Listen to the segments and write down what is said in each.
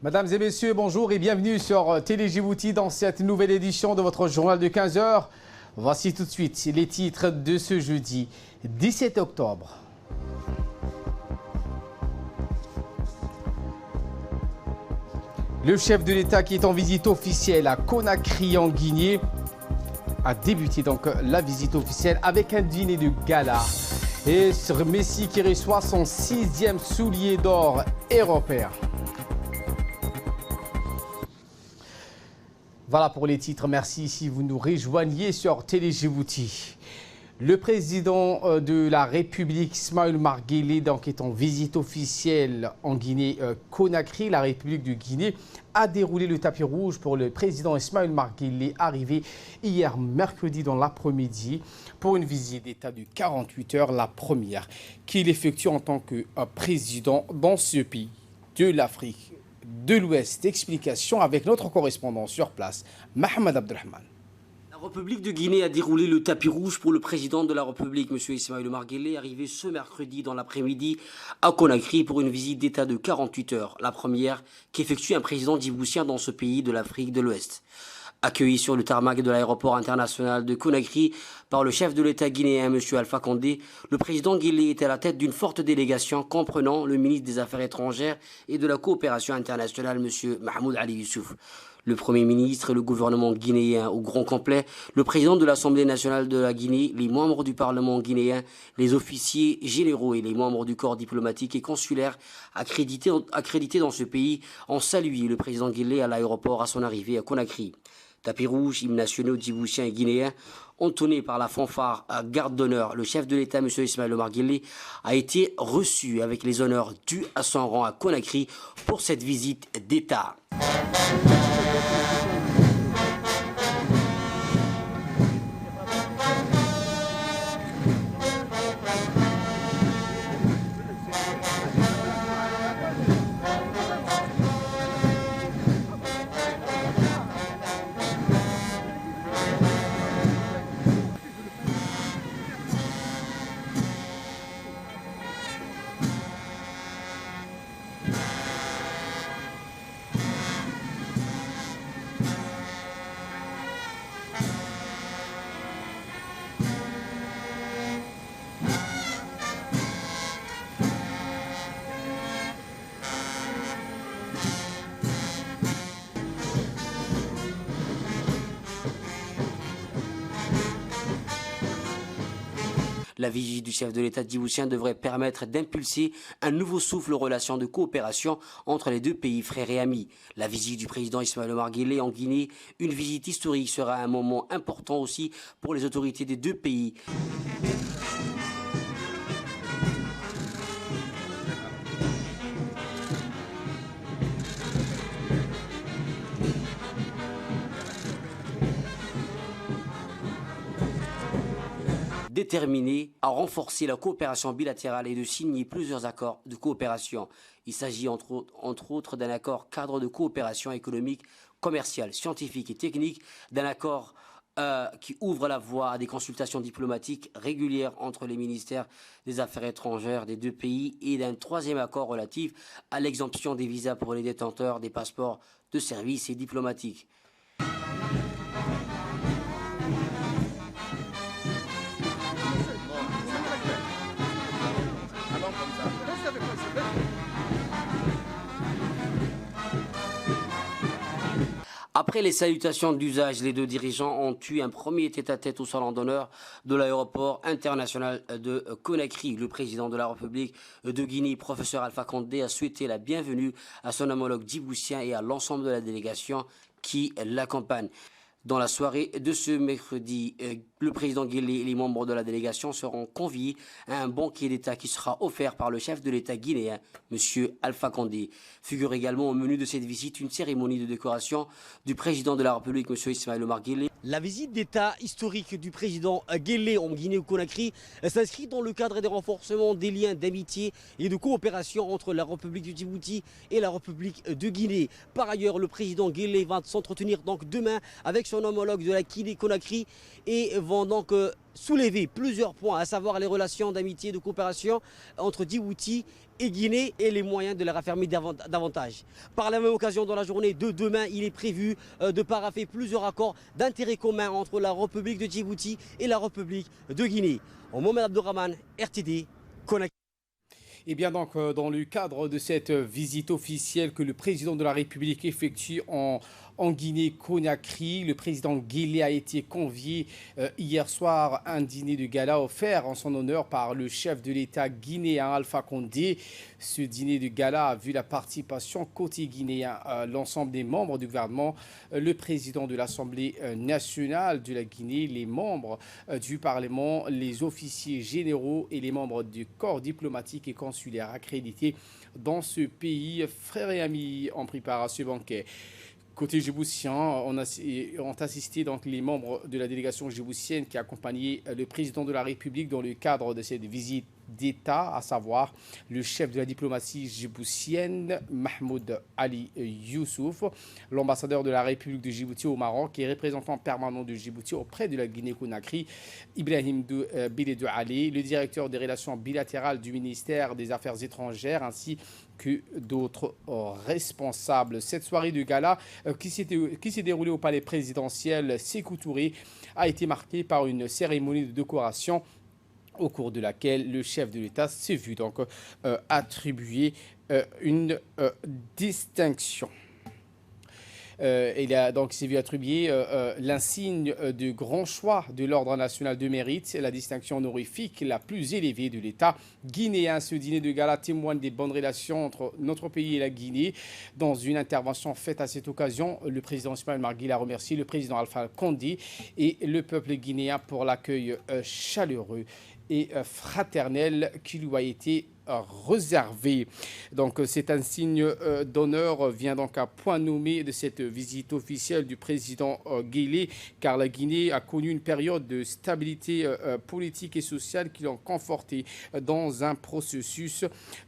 Mesdames et messieurs, bonjour et bienvenue sur Télé Djibouti dans cette nouvelle édition de votre journal de 15 heures. Voici tout de suite les titres de ce jeudi 17 octobre. Le chef de l'État qui est en visite officielle à Conakry en Guinée a débuté donc la visite officielle avec un dîner de gala. Et sur Messi qui reçoit son 6e soulier d'or européen. Voilà pour les titres, merci si vous nous rejoignez sur Télé Djibouti. Le président de la République, Ismaël Omar Guelleh, donc est en visite officielle en Guinée-Conakry. La République de Guinée a déroulé le tapis rouge pour le président Ismaël Omar Guelleh, arrivé hier mercredi dans l'après-midi pour une visite d'État de 48 heures, la première qu'il effectue en tant que président dans ce pays de l'Afrique de l'Ouest. Explication avec notre correspondant sur place, Mohamed Abdelrahman. La République de Guinée a déroulé le tapis rouge pour le président de la République, M. Ismaël Omar Guelleh, arrivé ce mercredi dans l'après-midi à Conakry pour une visite d'État de 48 heures, la première qu'effectue un président djiboutien dans ce pays de l'Afrique de l'Ouest. Accueilli sur le tarmac de l'aéroport international de Conakry par le chef de l'État guinéen, M. Alpha Condé, le président Guelleh était à la tête d'une forte délégation comprenant le ministre des Affaires étrangères et de la coopération internationale, M. Mahmoud Ali Youssouf, le Premier ministre et le gouvernement guinéen au grand complet, le président de l'Assemblée nationale de la Guinée, les membres du Parlement guinéen, les officiers généraux et les membres du corps diplomatique et consulaire accrédités dans ce pays ont salué le président Guelleh à l'aéroport à son arrivée à Conakry. Tapis rouge, hymnes nationaux djiboutiens et guinéens, entonné par la fanfare à garde d'honneur, le chef de l'État, M. Ismaël Omar Guelleh, a été reçu avec les honneurs dus à son rang à Conakry pour cette visite d'État. La visite du chef de l'État djiboutien devrait permettre d'impulser un nouveau souffle aux relations de coopération entre les deux pays frères et amis. La visite du président Ismaël Omar Guelleh en Guinée, une visite historique, sera un moment important aussi pour les autorités des deux pays. Déterminé à renforcer la coopération bilatérale et de signer plusieurs accords de coopération. Il s'agit entre autres d'un accord cadre de coopération économique, commerciale, scientifique et technique, d'un accord qui ouvre la voie à des consultations diplomatiques régulières entre les ministères des Affaires étrangères des deux pays et d'un troisième accord relatif à l'exemption des visas pour les détenteurs des passeports de service et diplomatiques. Après les salutations d'usage, les deux dirigeants ont eu un premier tête-à-tête au salon d'honneur de l'aéroport international de Conakry. Le président de la République de Guinée, professeur Alpha Condé, a souhaité la bienvenue à son homologue djiboutien et à l'ensemble de la délégation qui l'accompagne. Dans la soirée de ce mercredi, le président Guelleh et les membres de la délégation seront conviés à un banquet d'État qui sera offert par le chef de l'État guinéen, M. Alpha Condé. Figure également au menu de cette visite une cérémonie de décoration du président de la République, M. Ismaël Omar Guelleh. La visite d'État historique du président Guelleh en Guinée-Conakry s'inscrit dans le cadre des renforcements des liens d'amitié et de coopération entre la République du Djibouti et la République de Guinée. Par ailleurs, le président Guelleh va s'entretenir donc demain avec son homologue de la Guinée-Conakry et vont donc soulevé plusieurs points, à savoir les relations d'amitié et de coopération entre Djibouti et Guinée et les moyens de les raffermir davantage. Par la même occasion, dans la journée de demain, il est prévu de parapher plusieurs accords d'intérêt commun entre la République de Djibouti et la République de Guinée. Mohamed Abdourahmane, RTD, Conakry. Et bien donc, dans le cadre de cette visite officielle que le président de la République effectue en Guinée-Conakry, le président Guelleh a été convié hier soir à un dîner de gala offert en son honneur par le chef de l'État guinéen Alpha Condé. Ce dîner de gala a vu la participation côté guinéen, l'ensemble des membres du gouvernement, le président de l'Assemblée nationale de la Guinée, les membres du Parlement, les officiers généraux et les membres du corps diplomatique et consulaire accrédités dans ce pays. Frères et amis, on prépare à ce banquet. Côté djiboutien, on assisté donc les membres de la délégation djiboutienne qui accompagnait le président de la République dans le cadre de cette visite d'État, à savoir le chef de la diplomatie djiboutienne, Mahmoud Ali Youssouf, l'ambassadeur de la République de Djibouti au Maroc et représentant permanent de Djibouti auprès de la Guinée-Conakry, Ibrahim Biledou Ali, le directeur des relations bilatérales du ministère des Affaires étrangères, ainsi que d'autres responsables. Cette soirée de gala qui s'est déroulée au palais présidentiel Sékou Touré a été marquée par une cérémonie de décoration au cours de laquelle le chef de l'État s'est vu donc attribuer une distinction. Il a donc s'est vu attribuer l'insigne de grand choix de l'Ordre national de mérite, la distinction honorifique la plus élevée de l'État guinéen. Ce dîner de gala témoigne des bonnes relations entre notre pays et la Guinée. Dans une intervention faite à cette occasion, le président Ismaïl Omar Guelleh a remercié le président Alpha Condé et le peuple guinéen pour l'accueil chaleureux et fraternel qui lui a été réservé. Donc cet insigne d'honneur vient donc à point nommé de cette visite officielle du président Guelleh, car la Guinée a connu une période de stabilité politique et sociale qui l'ont conforté dans un processus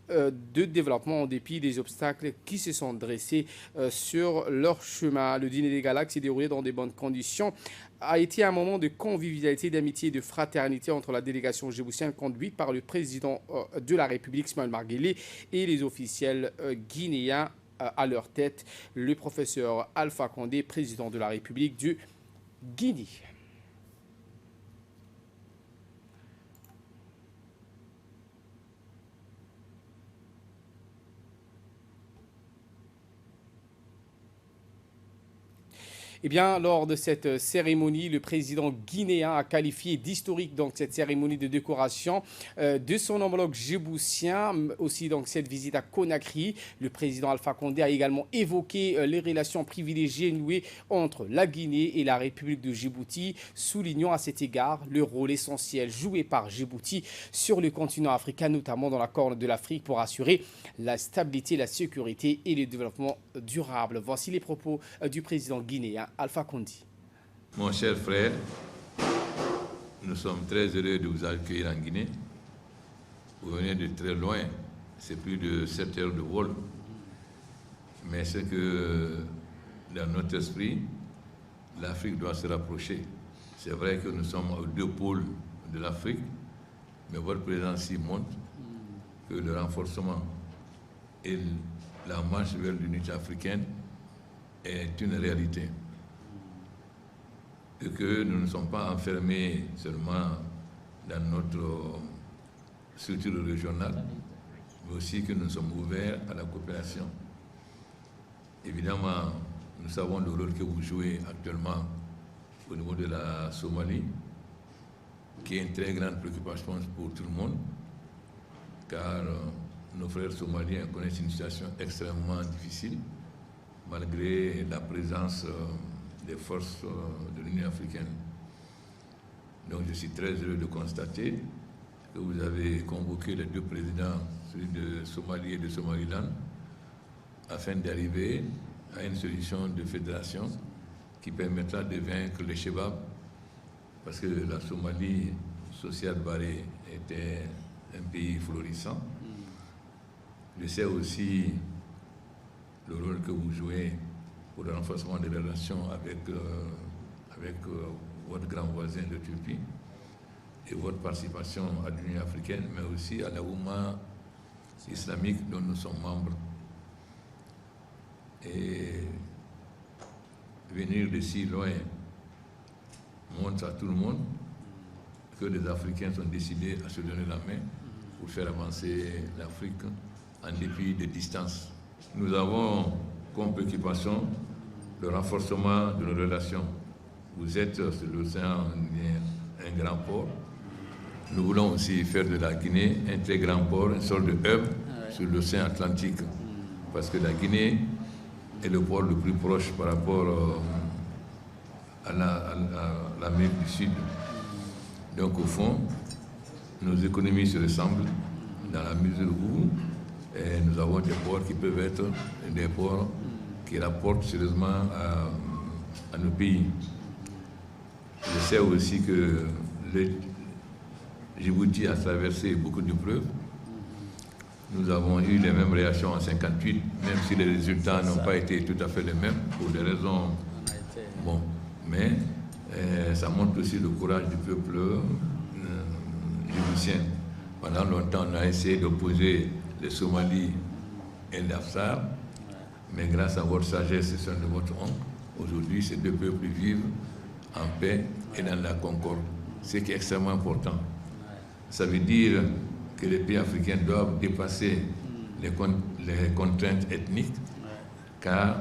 de développement en dépit des obstacles qui se sont dressés sur leur chemin. Le dîner des galas s'est déroulé dans de bonnes conditions, a été un moment de convivialité, d'amitié et de fraternité entre la délégation djiboutienne conduite par le président de la République, Ismaïl Omar Guelleh, et les officiels guinéens à leur tête, le professeur Alpha Condé, président de la République du Guinée. Eh bien, lors de cette cérémonie, le président guinéen a qualifié d'historique donc cette cérémonie de décoration de son homologue djiboutien. Aussi donc cette visite à Conakry, le président Alpha Condé a également évoqué les relations privilégiées nouées entre la Guinée et la République de Djibouti, soulignant à cet égard le rôle essentiel joué par Djibouti sur le continent africain, notamment dans la Corne de l'Afrique, pour assurer la stabilité, la sécurité et le développement durable. Voici les propos du président guinéen Alpha Condé. Mon cher frère, nous sommes très heureux de vous accueillir en Guinée. Vous venez de très loin, c'est plus de 7 heures de vol. Mais c'est que dans notre esprit, l'Afrique doit se rapprocher. C'est vrai que nous sommes aux deux pôles de l'Afrique, mais votre présence y montre que le renforcement et la marche vers l'unité africaine est une réalité. Et que nous ne sommes pas enfermés seulement dans notre structure régionale, mais aussi que nous sommes ouverts à la coopération. Évidemment, nous savons le rôle que vous jouez actuellement au niveau de la Somalie, qui est une très grande préoccupation pour tout le monde, car nos frères somaliens connaissent une situation extrêmement difficile, malgré la présence des forces de l'Union africaine. Donc je suis très heureux de constater que vous avez convoqué les deux présidents, celui de Somalie et de Somaliland, afin d'arriver à une solution de fédération qui permettra de vaincre les Chebab, parce que la Somalie, Social Barré, était un pays florissant. Je sais aussi le rôle que vous jouez pour le renforcement des relations avec votre grand voisin de Turquie. et votre participation à l'Union africaine, mais aussi à la Oumma islamique dont nous sommes membres. Et venir de si loin montre à tout le monde que les Africains sont décidés à se donner la main pour faire avancer l'Afrique en dépit des distances. Nous avons comme préoccupation le renforcement de nos relations. Vous êtes sur l'océan un grand port. Nous voulons aussi faire de la Guinée un très grand port, une sorte de hub sur l'océan Atlantique. Parce que la Guinée est le port le plus proche par rapport à l'Amérique du Sud. Donc au fond, nos économies se ressemblent dans la mesure où nous avons des ports qui peuvent être des ports qui rapportent sérieusement à nos pays. Je sais aussi que le Djibouti a traversé beaucoup d'épreuves. Nous avons eu les mêmes réactions en 1958, même si les résultats n'ont pas été tout à fait les mêmes, pour des raisons... Bon, mais ça montre aussi le courage du peuple djiboutien. Pendant longtemps, on a essayé d'opposer les Somalis et l'Afsar, mais grâce à votre sagesse et celle de votre oncle, aujourd'hui, ces deux peuples vivent en paix et dans la concorde, ce qui est extrêmement important. Ça veut dire que les pays africains doivent dépasser les contraintes ethniques, car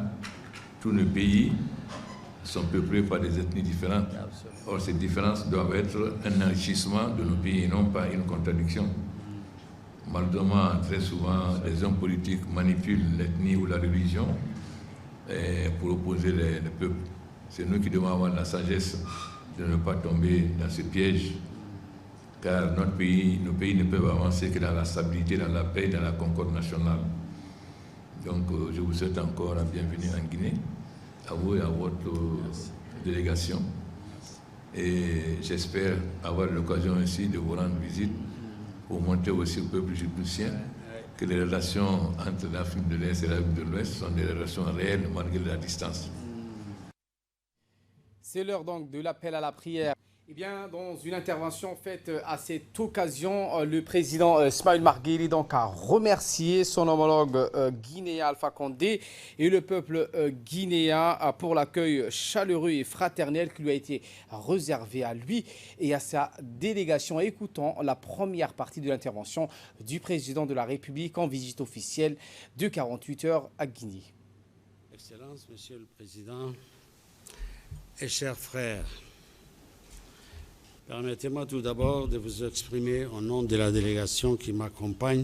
tous nos pays sont peuplés par des ethnies différentes. Or, ces différences doivent être un enrichissement de nos pays et non pas une contradiction. Malheureusement, très souvent, les hommes politiques manipulent l'ethnie ou la religion pour opposer les peuples. C'est nous qui devons avoir la sagesse de ne pas tomber dans ce piège, car nos pays ne peuvent avancer que dans la stabilité, dans la paix, dans la concorde nationale. Donc, je vous souhaite encore la bienvenue en Guinée, à vous et à votre délégation. Et j'espère avoir l'occasion aussi de vous rendre visite pour montrer aussi au peuple djiboutien que les relations entre l'Afrique de l'Est et l'Afrique de l'Ouest sont des relations réelles malgré la distance. C'est l'heure donc de l'appel à la prière. Eh bien, dans une intervention faite à cette occasion, le président Ismaïl Marguerite donc a remercié son homologue guinéen Alpha Condé et le peuple guinéen pour l'accueil chaleureux et fraternel qui lui a été réservé à lui et à sa délégation. Écoutons la première partie de l'intervention du président de la République en visite officielle de 48 heures à Guinée. Excellence, Monsieur le Président et chers frères, permettez-moi tout d'abord de vous exprimer au nom de la délégation qui m'accompagne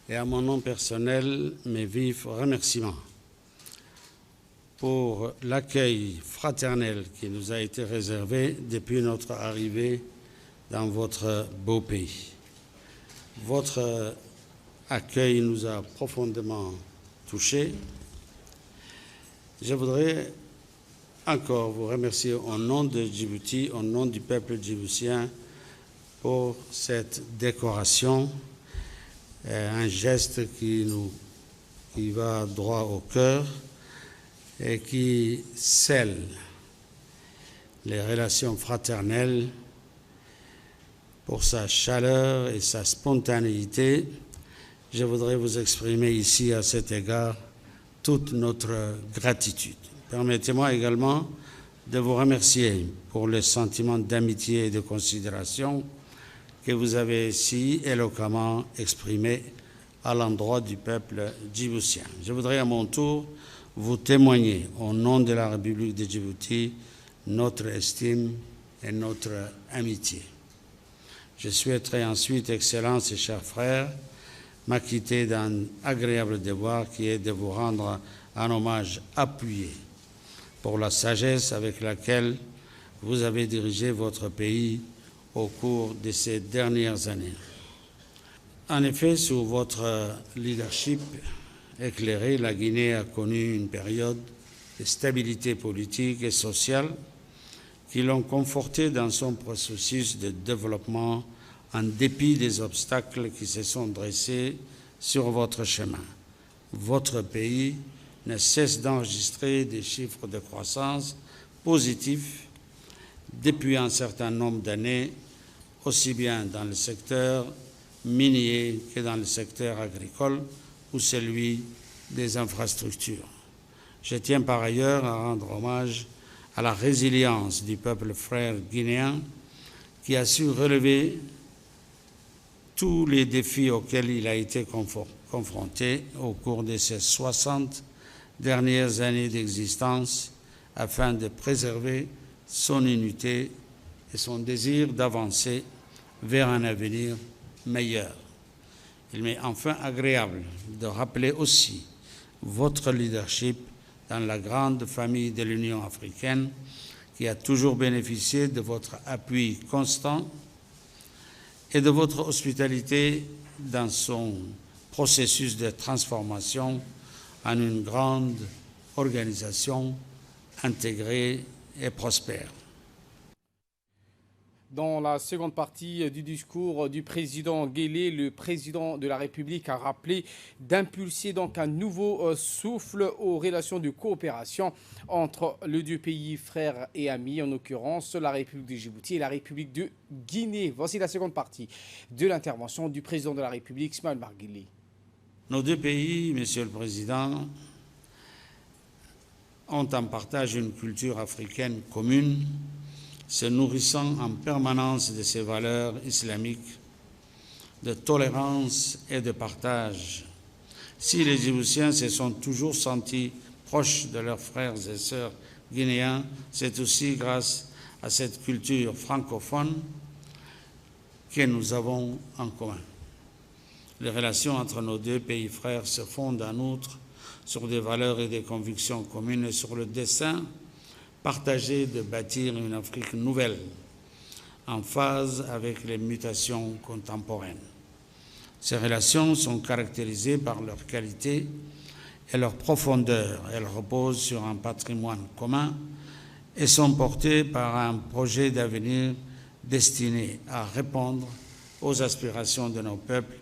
et à mon nom personnel mes vifs remerciements pour l'accueil fraternel qui nous a été réservé depuis notre arrivée dans votre beau pays. Votre accueil nous a profondément touchés. Je voudrais encore vous remercier au nom de Djibouti, au nom du peuple djiboutien pour cette décoration, un geste qui va droit au cœur et qui scelle les relations fraternelles pour sa chaleur et sa spontanéité. Je voudrais vous exprimer ici à cet égard toute notre gratitude. Permettez-moi également de vous remercier pour le sentiment d'amitié et de considération que vous avez si éloquemment exprimé à l'endroit du peuple djiboutien. Je voudrais à mon tour vous témoigner au nom de la République de Djibouti notre estime et notre amitié. Je souhaiterais ensuite, Excellences et chers frères, m'acquitter d'un agréable devoir qui est de vous rendre un hommage appuyé pour la sagesse avec laquelle vous avez dirigé votre pays au cours de ces dernières années. En effet, sous votre leadership éclairé, la Guinée a connu une période de stabilité politique et sociale qui l'ont conforté dans son processus de développement en dépit des obstacles qui se sont dressés sur votre chemin. Votre pays ne cesse d'enregistrer des chiffres de croissance positifs depuis un certain nombre d'années aussi bien dans le secteur minier que dans le secteur agricole ou celui des infrastructures. Je tiens par ailleurs à rendre hommage à la résilience du peuple frère guinéen qui a su relever tous les défis auxquels il a été confronté au cours de ces 60 dernières années d'existence afin de préserver son unité et son désir d'avancer vers un avenir meilleur. Il m'est enfin agréable de rappeler aussi votre leadership dans la grande famille de l'Union africaine qui a toujours bénéficié de votre appui constant et de votre hospitalité dans son processus de transformation en une grande organisation intégrée et prospère. Dans la seconde partie du discours du président Guelleh, le président de la République a rappelé d'impulser donc un nouveau souffle aux relations de coopération entre les deux pays frères et amis, en l'occurrence la République de Djibouti et la République de Guinée. Voici la seconde partie de l'intervention du président de la République, Ismaïl Omar Guelleh. Nos deux pays, Monsieur le Président, ont en partage une culture africaine commune, se nourrissant en permanence de ces valeurs islamiques, de tolérance et de partage. Si les Djiboutiens se sont toujours sentis proches de leurs frères et sœurs guinéens, c'est aussi grâce à cette culture francophone que nous avons en commun. Les relations entre nos deux pays frères se fondent en outre sur des valeurs et des convictions communes et sur le dessein partagé de bâtir une Afrique nouvelle, en phase avec les mutations contemporaines. Ces relations sont caractérisées par leur qualité et leur profondeur. Elles reposent sur un patrimoine commun et sont portées par un projet d'avenir destiné à répondre aux aspirations de nos peuples,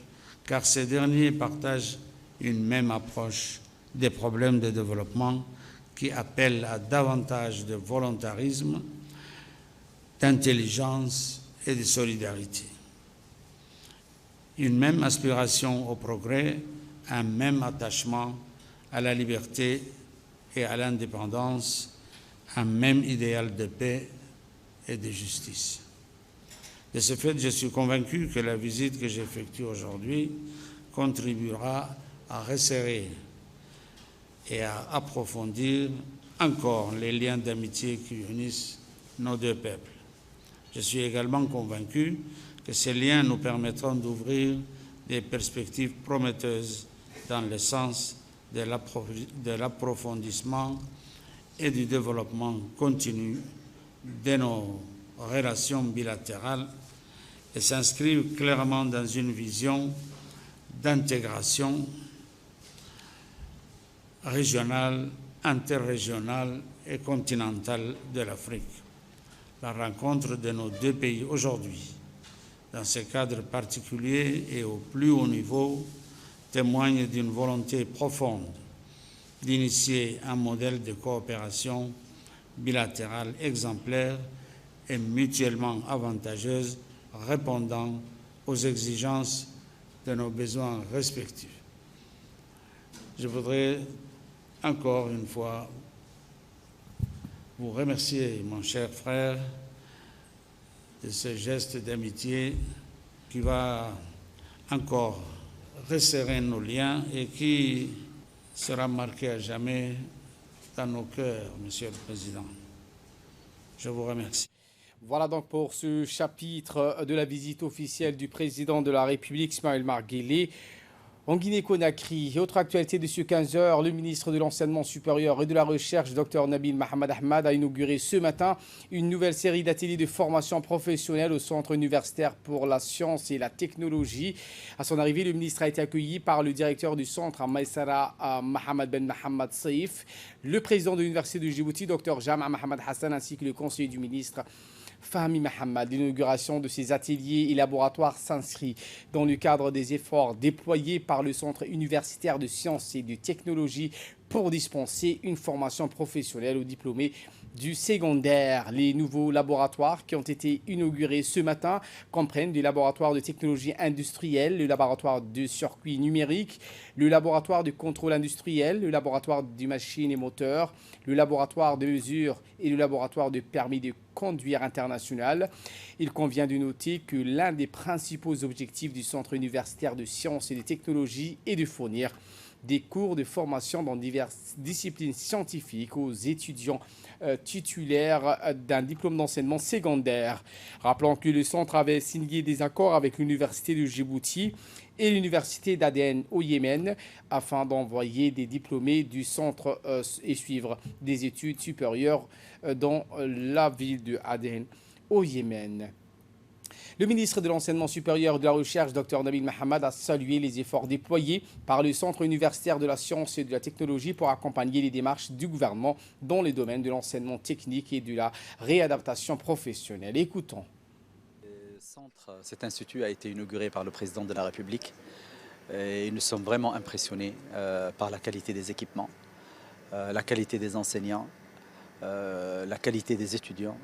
car ces derniers partagent une même approche des problèmes de développement qui appelle à davantage de volontarisme, d'intelligence et de solidarité. Une même aspiration au progrès, un même attachement à la liberté et à l'indépendance, un même idéal de paix et de justice. De ce fait, je suis convaincu que la visite que j'effectue aujourd'hui contribuera à resserrer et à approfondir encore les liens d'amitié qui unissent nos deux peuples. Je suis également convaincu que ces liens nous permettront d'ouvrir des perspectives prometteuses dans le sens de l'approfondissement et du développement continu de nos relations bilatérales et s'inscrivent clairement dans une vision d'intégration régionale, interrégionale et continentale de l'Afrique. La rencontre de nos deux pays aujourd'hui, dans ce cadre particulier et au plus haut niveau, témoigne d'une volonté profonde d'initier un modèle de coopération bilatérale exemplaire et mutuellement avantageuse, répondant aux exigences de nos besoins respectifs. Je voudrais encore une fois vous remercier, mon cher frère, de ce geste d'amitié qui va encore resserrer nos liens et qui sera marqué à jamais dans nos cœurs, Monsieur le Président. Je vous remercie. Voilà donc pour ce chapitre de la visite officielle du président de la République, Ismaïl Omar Guelleh, en Guinée-Conakry. Autre actualité de ce 15h, le ministre de l'Enseignement supérieur et de la Recherche, Dr Nabil Mohamed Ahmad, a inauguré ce matin une nouvelle série d'ateliers de formation professionnelle au Centre universitaire pour la science et la technologie. À son arrivée, le ministre a été accueilli par le directeur du centre, Maïsara Mohamed Ben Mohamed Saïf, le président de l'Université de Djibouti, Dr Jama Mohamed Hassan, ainsi que le conseiller du ministre, Fahmi Mohamed. L'inauguration de ces ateliers et laboratoires s'inscrit dans le cadre des efforts déployés par le Centre universitaire de sciences et de technologie pour dispenser une formation professionnelle aux diplômés du secondaire. Les nouveaux laboratoires qui ont été inaugurés ce matin comprennent des laboratoires de technologie industrielle, le laboratoire de circuits numériques, le laboratoire de contrôle industriel, le laboratoire de machines et moteurs, le laboratoire de mesure et le laboratoire de permis de conduire international. Il convient de noter que l'un des principaux objectifs du Centre universitaire de sciences et de technologies est de fournir des cours de formation dans diverses disciplines scientifiques aux étudiants titulaires d'un diplôme d'enseignement secondaire. Rappelons que le centre avait signé des accords avec l'université de Djibouti et l'université d'Aden au Yémen afin d'envoyer des diplômés du centre et suivre des études supérieures dans la ville de Aden au Yémen. Le ministre de l'Enseignement supérieur et de la Recherche, Dr Nabil Mohamed, a salué les efforts déployés par le Centre universitaire de la science et de la technologie pour accompagner les démarches du gouvernement dans les domaines de l'enseignement technique et de la réadaptation professionnelle. Écoutons. Cet institut a été inauguré par le président de la République et nous sommes vraiment impressionnés par la qualité des équipements, la qualité des enseignants, la qualité des étudiants.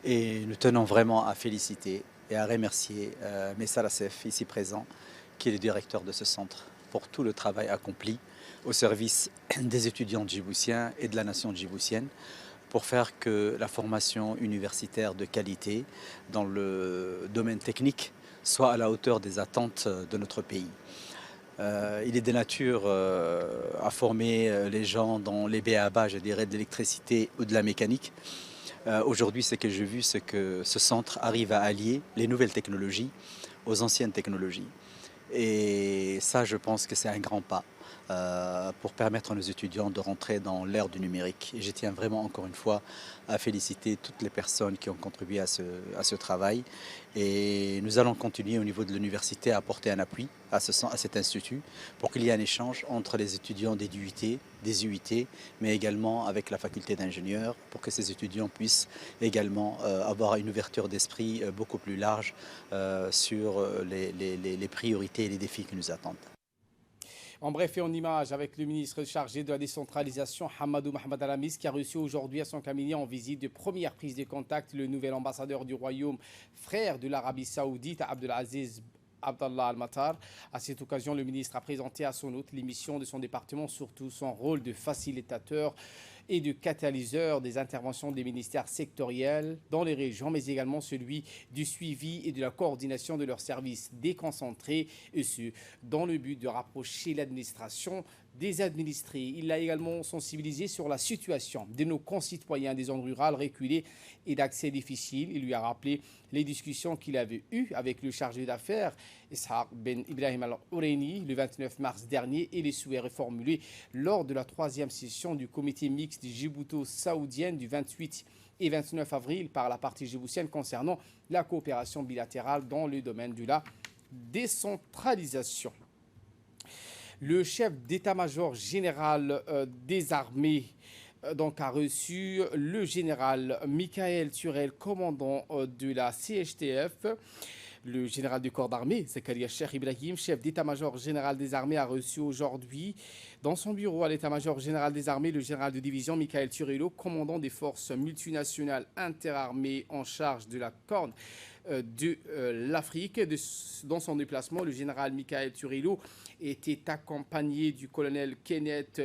Et nous tenons vraiment à féliciter et à remercier Messa Lassef, ici présent, qui est le directeur de ce centre, pour tout le travail accompli au service des étudiants djiboutiens et de la nation djiboutienne pour faire que la formation universitaire de qualité dans le domaine technique soit à la hauteur des attentes de notre pays. Il est de nature à former les gens dans les b.a.-ba, je dirais, de l'électricité ou de la mécanique. Aujourd'hui, ce que j'ai vu, c'est que ce centre arrive à allier les nouvelles technologies aux anciennes technologies. Et ça, je pense que c'est un grand pas pour permettre à nos étudiants de rentrer dans l'ère du numérique. Et je tiens vraiment encore une fois à féliciter toutes les personnes qui ont contribué à ce travail. Et nous allons continuer au niveau de l'université à apporter un appui à cet institut pour qu'il y ait un échange entre les étudiants des UIT, mais également avec la faculté d'ingénieurs pour que ces étudiants puissent également avoir une ouverture d'esprit beaucoup plus large sur les priorités et les défis qui nous attendent. En bref et en image avec le ministre chargé de la décentralisation, Hamadou Mohamed Alamis, qui a reçu aujourd'hui à son cabinet en visite de première prise de contact le nouvel ambassadeur du royaume, frère de l'Arabie Saoudite, Abdelaziz Abdallah Al-Matar. À cette occasion, le ministre a présenté à son hôte les missions de son département, surtout son rôle de facilitateur et de catalyseur des interventions des ministères sectoriels dans les régions, mais également celui du suivi et de la coordination de leurs services déconcentrés, et ce, dans le but de rapprocher l'administration des administrés. Il l'a également sensibilisé sur la situation de nos concitoyens des zones rurales reculées et d'accès difficile. Il lui a rappelé les discussions qu'il avait eues avec le chargé d'affaires, Ishaq Ben Ibrahim Al-Oureni, le 29 mars dernier, et les souhaits reformulés lors de la 3e session du comité mixte djibouto-saoudienne du 28 et 29 avril par la partie djiboutienne concernant la coopération bilatérale dans le domaine de la décentralisation. Le chef d'état-major général des armées a reçu le général Michael Turel, commandant de la CHTF. Le général du corps d'armée, Zakaria Cheikh Ibrahim, chef d'état-major général des armées, a reçu aujourd'hui dans son bureau à l'état-major général des armées le général de division Michael Turello, commandant des forces multinationales interarmées en charge de la Corne de l'Afrique. Dans son déplacement, le général Michael Turello était accompagné du colonel Kenneth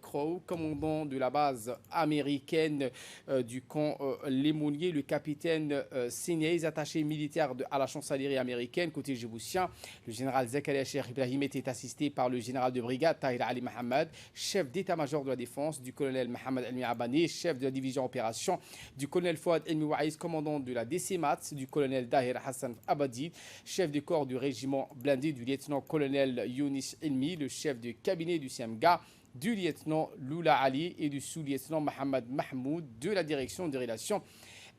Crow, commandant de la base américaine du camp Lémonier, le capitaine Sénéz, attaché militaire à la chancellerie américaine côté djiboutien. Le général Zakaria Cheikh Ibrahim était assisté par le général de brigade Tahir Ali Mohamed, chef d'état-major de la défense, du colonel Mohamed Elmi Abani, chef de la division opération, du colonel Fouad Elmi Waïs, commandant de la DCMAT, du colonel Dahir Hassan Abadi, chef du corps du régiment blindé, du lieutenant-colonel Younis Elmi, le chef de cabinet du CMGA, du lieutenant Lula Ali et du sous-lieutenant Mohamed Mahmoud de la direction des relations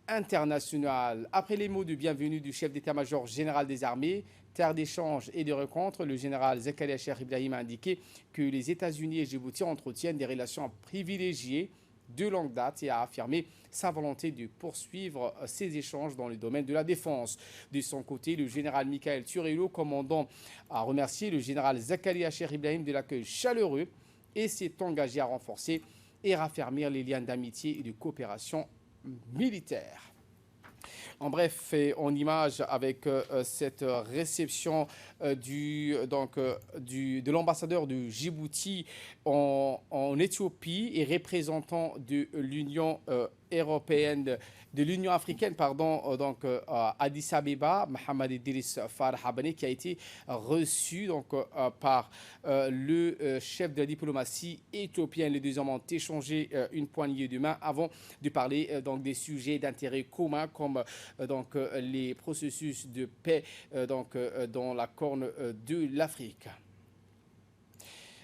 internationales. Après les mots de bienvenue du chef d'état-major général des armées, terre d'échange et de rencontres, le général Zakaria Cheikh Ibrahim a indiqué que les États-Unis et Djibouti entretiennent des relations privilégiées de longue date et a affirmé sa volonté de poursuivre ces échanges dans le domaine de la défense. De son côté, le général Michael Turello, commandant, a remercié le général Zakaria Cheikh Ibrahim de l'accueil chaleureux et s'est engagé à renforcer et raffermir les liens d'amitié et de coopération militaire. En bref, en image avec cette réception de l'ambassadeur de Djibouti en Éthiopie et représentant de l'Union européenne, de l'Union africaine, pardon, à Addis Abeba, Mohamed Idriss Farhabane, qui a été reçu par le chef de la diplomatie éthiopienne. Les deux hommes ont échangé une poignée de main avant de parler des sujets d'intérêt commun comme les processus de paix dans la Corne de l'Afrique.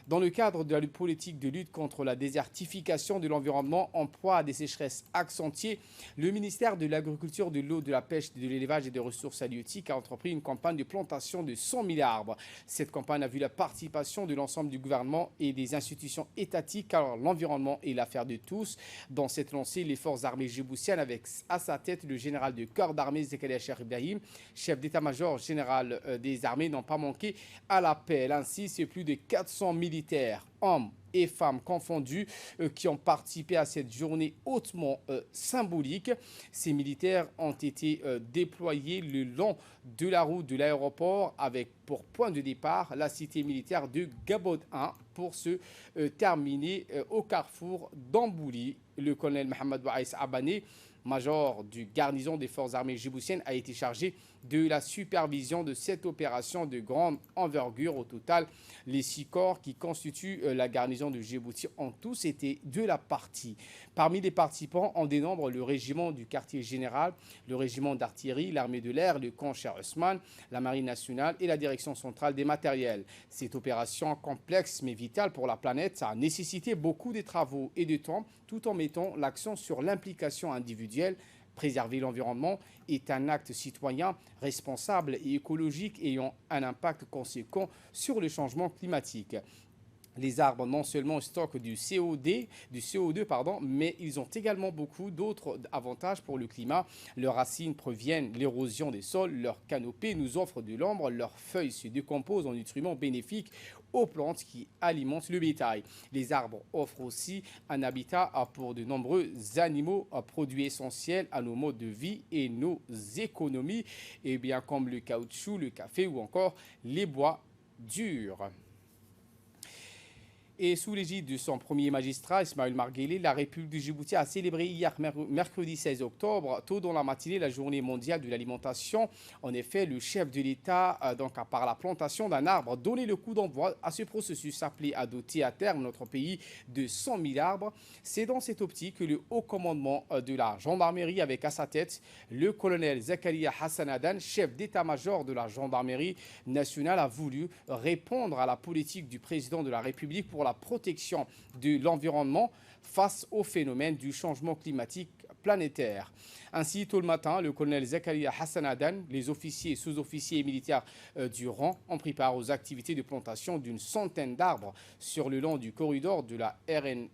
Dans le cadre de la politique de lutte contre la désertification de l'environnement en proie à des sécheresses accentuées, le ministère de l'Agriculture, de l'eau, de la pêche, de l'élevage et des ressources halieutiques a entrepris une campagne de plantation de 100 000 arbres. Cette campagne a vu la participation de l'ensemble du gouvernement et des institutions étatiques, car l'environnement est l'affaire de tous. Dans cette lancée, les forces armées djiboutiennes, avec à sa tête le général de corps d'armée Zakaria Cheikh Ibrahim, chef d'état-major général des armées, n'ont pas manqué à l'appel. Ainsi, c'est plus de 400 militaires, hommes et femmes confondus, qui ont participé à cette journée hautement symbolique. Ces militaires ont été déployés le long de la route de l'aéroport avec pour point de départ la cité militaire de Gabod 1 pour se terminer au carrefour d'Ambouli. Le colonel Mohamed Bouaïs Abane, major du garnison des forces armées djiboutiennes, a été chargé de la supervision de cette opération de grande envergure. Au total, les 6 corps qui constituent la garnison de Djibouti ont tous été de la partie. Parmi les participants, on dénombre le régiment du quartier général, le régiment d'artillerie, l'armée de l'air, le camp Cheikh Ousmane, la marine nationale et la direction centrale des matériels. Cette opération complexe mais vitale pour la planète a nécessité beaucoup de travaux et de temps, tout en mettant l'accent sur l'implication individuelle. Préserver l'environnement est un acte citoyen responsable et écologique ayant un impact conséquent sur le changement climatique. Les arbres non seulement stockent du CO2, mais ils ont également beaucoup d'autres avantages pour le climat. Leurs racines préviennent l'érosion des sols, leurs canopées nous offrent de l'ombre, leurs feuilles se décomposent en nutriments bénéfiques aux plantes qui alimentent le bétail. Les arbres offrent aussi un habitat pour de nombreux animaux, produits essentiels à nos modes de vie et nos économies, comme le caoutchouc, le café ou encore les bois durs. Et sous l'égide de son premier magistrat, Ismaël Marguelé, la République du Djibouti a célébré hier mercredi 16 octobre, tôt dans la matinée, la journée mondiale de l'alimentation. En effet, le chef de l'État, par la plantation d'un arbre, donné le coup d'envoi à ce processus appelé à doter à terme notre pays de 100 000 arbres. C'est dans cette optique que le haut commandement de la gendarmerie, avec à sa tête le colonel Zakaria Hassanadan, chef d'état-major de la gendarmerie nationale, a voulu répondre à la politique du président de la République pour la protection de l'environnement face au phénomène du changement climatique planétaire. Ainsi, tôt le matin, le colonel Zakaria Hassanadan, les officiers et sous-officiers militaires du rang ont pris part aux activités de plantation d'une centaine d'arbres sur le long du corridor de la RN1,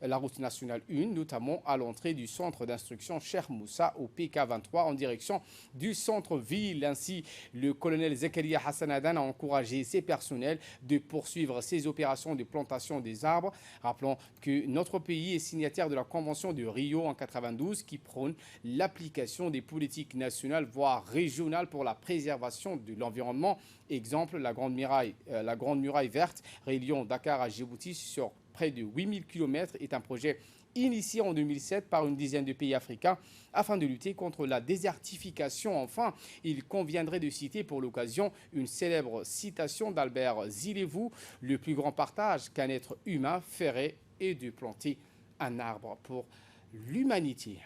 la route nationale 1, notamment à l'entrée du centre d'instruction Cheikh Moussa au PK23 en direction du centre-ville. Ainsi, le colonel Zakaria Hassanadan a encouragé ses personnels de poursuivre ces opérations de plantation des arbres. Rappelons que notre pays est signataire de la Convention de Rio en 92 qui prône l'application des politiques nationales voire régionales pour la préservation de l'environnement. Exemple, la Grande Muraille verte reliant Dakar à Djibouti sur près de 8000 km est un projet initié en 2007 par une dizaine de pays africains afin de lutter contre la désertification. Enfin, il conviendrait de citer pour l'occasion une célèbre citation d'Albert Zilevou: le plus grand partage qu'un être humain ferait est de planter un arbre pour l'humanité.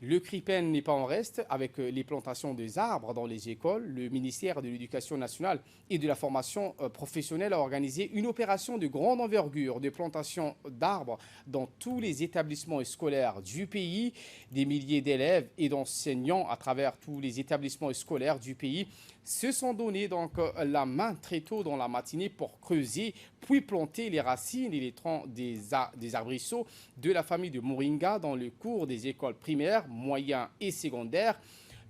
Le CRIPEN n'est pas en reste avec les plantations des arbres dans les écoles. Le ministère de l'Éducation nationale et de la formation professionnelle a organisé une opération de grande envergure de plantation d'arbres dans tous les établissements scolaires du pays. Des milliers d'élèves et d'enseignants à travers tous les établissements scolaires du pays se sont donné la main très tôt dans la matinée pour creuser puis planter les racines et les troncs des arbrisseaux de la famille de Moringa dans le cours des écoles primaires, moyens et secondaires.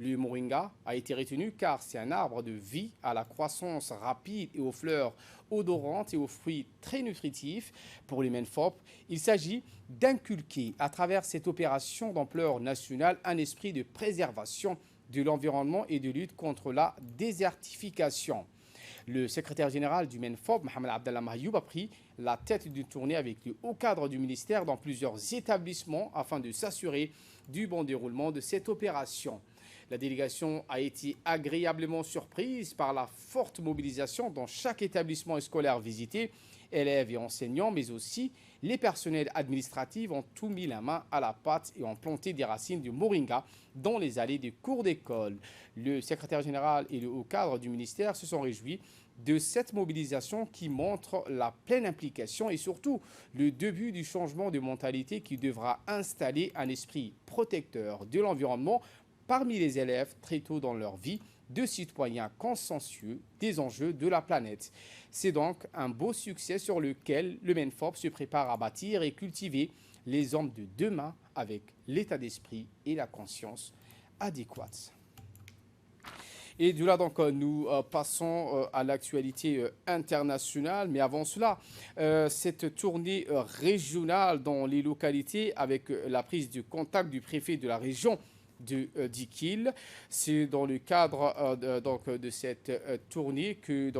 Le moringa a été retenu car c'est un arbre de vie à la croissance rapide et aux fleurs odorantes et aux fruits très nutritifs. Pour les MENFOP, il s'agit d'inculquer à travers cette opération d'ampleur nationale un esprit de préservation de l'environnement et de lutte contre la désertification. Le secrétaire général du MENFOP, Mohamed Abdallah Mahyoub, a pris la tête d'une tournée avec le haut cadre du ministère dans plusieurs établissements afin de s'assurer du bon déroulement de cette opération. La délégation a été agréablement surprise par la forte mobilisation dans chaque établissement scolaire visité. Élèves et enseignants, mais aussi les personnels administratifs ont tout mis la main à la pâte et ont planté des racines de moringa dans les allées des cours d'école. Le secrétaire général et le haut cadre du ministère se sont réjouis de cette mobilisation qui montre la pleine implication et surtout le début du changement de mentalité qui devra installer un esprit protecteur de l'environnement parmi les élèves très tôt dans leur vie, de citoyens consciencieux des enjeux de la planète. C'est donc un beau succès sur lequel le MENFOP se prépare à bâtir et cultiver les hommes de demain avec l'état d'esprit et la conscience adéquate. Et de là, donc, nous passons à l'actualité internationale. Mais avant cela, cette tournée régionale dans les localités avec la prise de contact du préfet de la région de Dikil. C'est dans le cadre de cette tournée que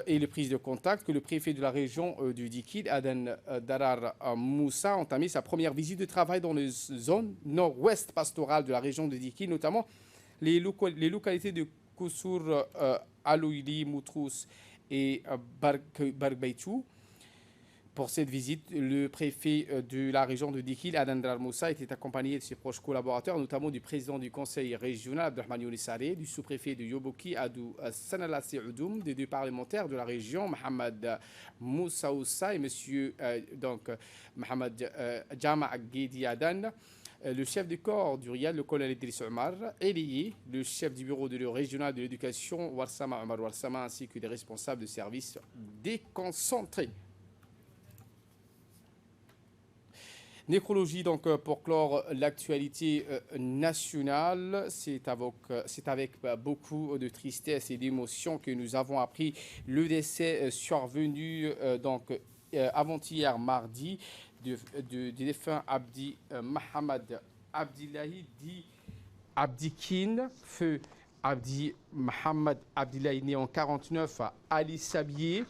et les prises de contact que le préfet de la région du Dikil, Aden Darar Moussa, a entamé sa première visite de travail dans les zones nord-ouest pastorales de la région de Dikil, notamment les localités de Koussour, Aloili, Moutrous et Bargbeitou. Pour cette visite, le préfet de la région de Dikil, Aden Darar Moussa, était accompagné de ses proches collaborateurs, notamment du président du conseil régional, Abdelrahman Younissaré, du sous-préfet de Yoboki, Adou Sanala Seoudoum, des deux parlementaires de la région, Mohamed Moussa Oussa et M. Mohamed Jama Guedi Adan, le chef de corps du Riyad, le colonel Idriss Omar, Elié, le chef du bureau de régional de l'éducation, Warsama Omar Warsama, ainsi que des responsables de services déconcentrés. Nécrologie, donc, pour clore l'actualité nationale, c'est avec beaucoup de tristesse et d'émotion que nous avons appris le décès survenu avant-hier mardi du défunt Abdi Mohamed Abdillahi dit Abdikin, feu Abdi Mohamed Abdillahi, né en 1949 à Ali Sabié,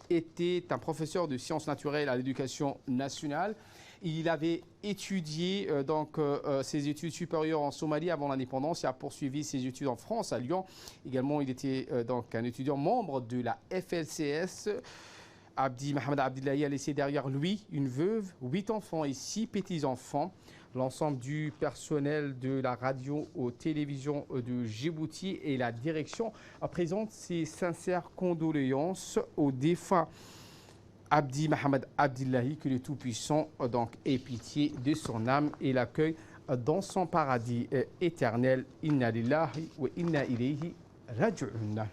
était un professeur de sciences naturelles à l'éducation nationale. Il avait étudié ses études supérieures en Somalie avant l'indépendance et a poursuivi ses études en France, à Lyon. Également, il était un étudiant membre de la FLCS. Abdi Mohamed Abdillahi a laissé derrière lui une veuve, 8 enfants et 6 petits-enfants. L'ensemble du personnel de la radio aux télévisions de Djibouti et la direction présente ses sincères condoléances aux défunts. Abdi Mohamed Abdillahi, que le Tout-Puissant ait pitié de son âme et l'accueille dans son paradis éternel. Inna lillahi wa inna ilayhi raji'un.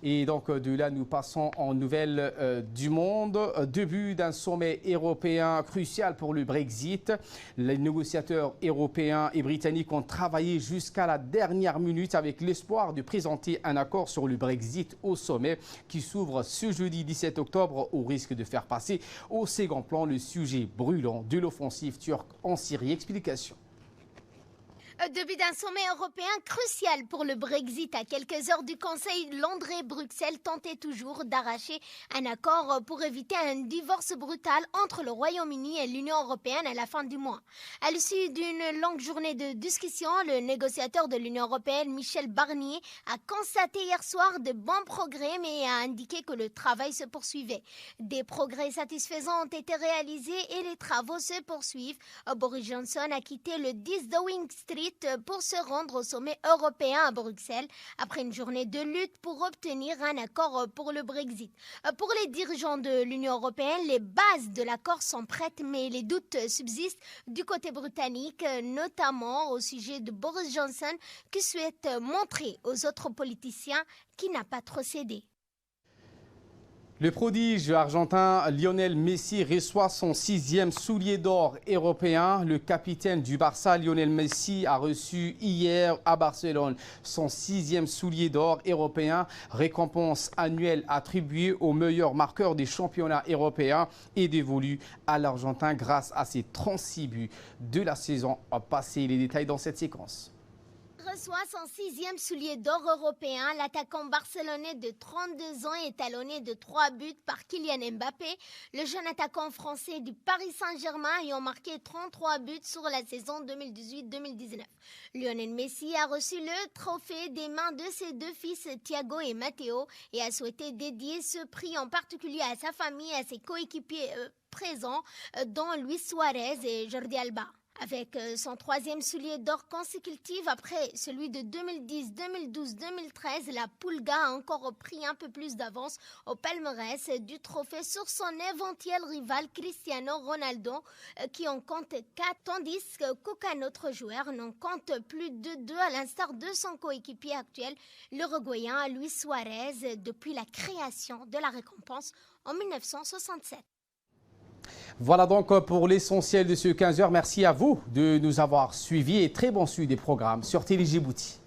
Et donc de là, nous passons en nouvelles du monde. Début d'un sommet européen crucial pour le Brexit. Les négociateurs européens et britanniques ont travaillé jusqu'à la dernière minute avec l'espoir de présenter un accord sur le Brexit au sommet qui s'ouvre ce jeudi 17 octobre au risque de faire passer au second plan le sujet brûlant de l'offensive turque en Syrie. Explication. Début d'un sommet européen crucial pour le Brexit. À quelques heures du Conseil, Londres et Bruxelles tentaient toujours d'arracher un accord pour éviter un divorce brutal entre le Royaume-Uni et l'Union européenne à la fin du mois. À l'issue d'une longue journée de discussion, le négociateur de l'Union européenne, Michel Barnier, a constaté hier soir de bons progrès, mais a indiqué que le travail se poursuivait. Des progrès satisfaisants ont été réalisés et les travaux se poursuivent. Boris Johnson a quitté le 10 Downing Street pour se rendre au sommet européen à Bruxelles après une journée de lutte pour obtenir un accord pour le Brexit. Pour les dirigeants de l'Union européenne, les bases de l'accord sont prêtes, mais les doutes subsistent du côté britannique, notamment au sujet de Boris Johnson qui souhaite montrer aux autres politiciens qu'il n'a pas trop cédé. Le prodige argentin Lionel Messi reçoit son 6e soulier d'or européen. Le capitaine du Barça, Lionel Messi, a reçu hier à Barcelone son 6e soulier d'or européen, récompense annuelle attribuée au meilleur marqueur des championnats européens et dévolue à l'Argentin grâce à ses 36 buts de la saison passée. Les détails dans cette séquence. Reçoit son 6e soulier d'or européen. L'attaquant barcelonais de 32 ans est talonné de 3 buts par Kylian Mbappé, le jeune attaquant français du Paris Saint-Germain ayant marqué 33 buts sur la saison 2018-2019. Lionel Messi a reçu le trophée des mains de ses deux fils Thiago et Matteo et a souhaité dédier ce prix en particulier à sa famille et à ses coéquipiers présents, dont Luis Suarez et Jordi Alba. Avec son 3e soulier d'or consécutif après celui de 2010, 2012, 2013, la Pulga a encore pris un peu plus d'avance au palmarès du trophée sur son éventuel rival Cristiano Ronaldo qui en compte 4, tandis qu'aucun autre joueur n'en compte plus de 2 à l'instar de son coéquipier actuel, l'Uruguayen Luis Suarez, depuis la création de la récompense en 1967. Voilà donc pour l'essentiel de ce 15h. Merci à vous de nous avoir suivis et très bon suivi des programmes sur Télé Djibouti.